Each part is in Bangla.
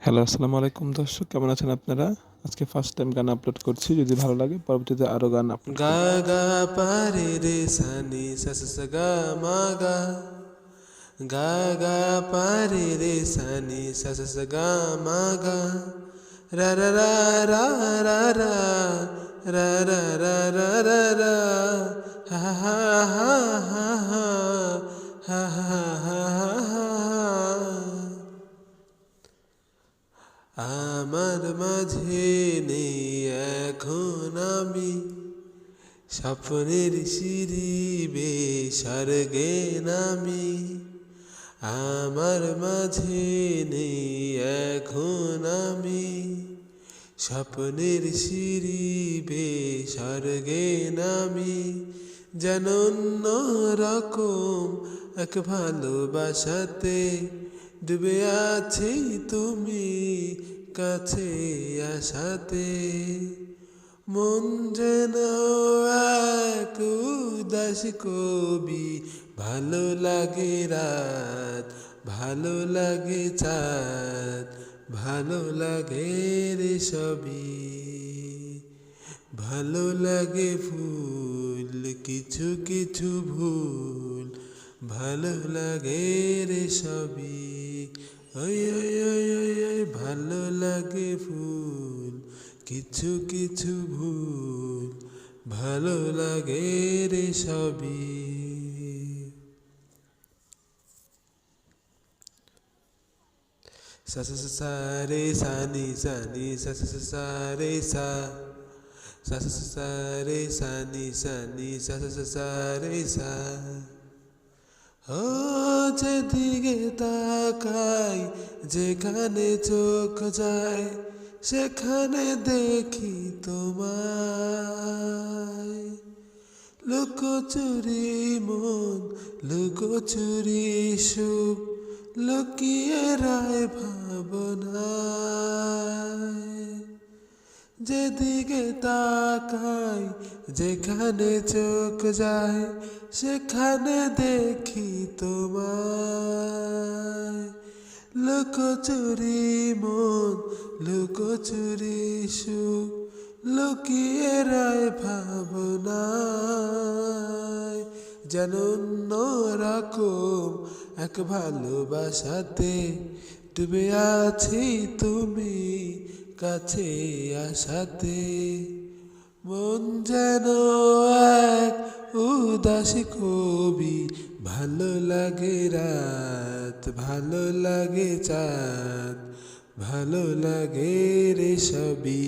হ্যালো, আসসালামু আলাইকুম দর্শক, কেমন আছেন আপনারা? আজকে ফার্স্ট টাইম গান আপলোড করছি। যদি ভালো লাগে পরবর্তীতে আরও গান আপলোড গা করব। গা পারে রে সানি সা সা সা গা মা গা গা গা পারে রে সানি সা সা সা গা মা গা রা রা রা রা রা রা রা রা রা রা রা রা হা হা হা হা হা হা হা হা হা। আমার মাঝে নেই এখন আমি স্বপ্নের সিঁড়ি স্বর্গে নামি। আমার মাঝে নেই এখন আমি স্বপ্নের সিঁড়ি স্বর্গে নামি। যেন অন্য রকম এক ভালোবাসাতে ডুবে আছি তুমি কাছে আসাতে। মন যেন এক উদাস কবি, ভালো লাগে রাত, ভালো লাগে চাঁদ, ভালো লাগে রে সবই, ভালো লাগে ফুল কিছু কিছু ভুল, ভালো লাগে রে সবই। ওই ওই ওই ওই ওই ভালো লাগে ফুল কিছু কিছু ভুল, ভালো লাগে রে সবই। সা সা সা সা রে সা নি সা সা সা সা রে সা সা সা সা সা রে সা নি সা সা সা সা রে সা। ও যেদিকে তাকাই যেখানে চোখ যায় সেখানে দেখি তোমায়। লুকোচুরি মন লুকোচুরি সুখ লুকিয়ে রায় ভাবনায়। যেদিকে তাকাই যেখানে চোখ যায় সেখানে দেখি তোমায়। লুকোচুরি মন লুকোচুরি সুখ লুকিয়ে রায় ভাবনায়। যেন অন্য রকম এক ভালোবাসাতে ডুবে আছি তুমি কাছে আসাতে। মন যেন এক উদাসী কবি, ভালো লাগে রাত, ভালো লাগে চাঁদ, ভালো লাগে রে সবই,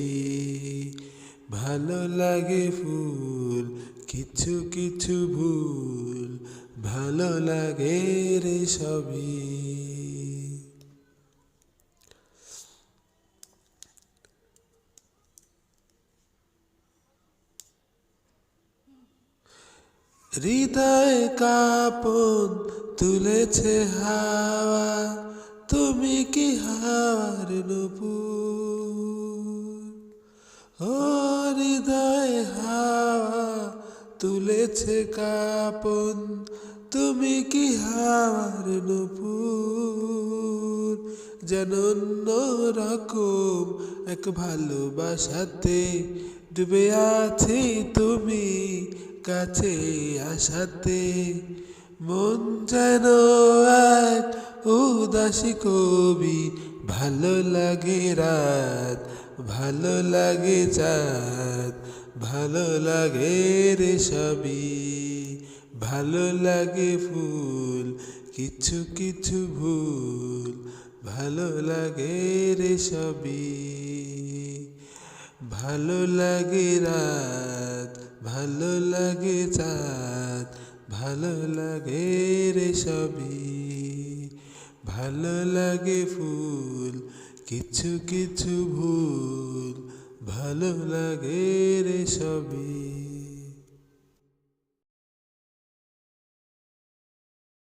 ভালো লাগে ফুল কিছু কিছু ভুল, ভালো লাগে রে সবই। হৃদয় কাঁপন তুলেছে হাওয়া, তুমি কি হাওয়ার নূপুর। ও হৃদয় হাওয়া তুলেছে কাঁপন, তুমি কি হাওয়ার নূপুর। যেন অন্য রকম এক ভালোবাসাতে ডুবে আছি তুমি কাছে আসাতে। মন যেন এক উদাসী কবি, ভালো লাগে রাত, ভালো লাগে চাঁদ, ভালো লাগে রে সবই, ভালো লাগে ফুল কিছু কিছু ভুল, ভালো লাগে রে সবই, ভালো লাগে রাত, ভালো লাগে চাঁদ, ভালো লাগে রে সবই, ভালো লাগে ফুল কিছু কিছু ভুল, ভালো লাগে রে সবই।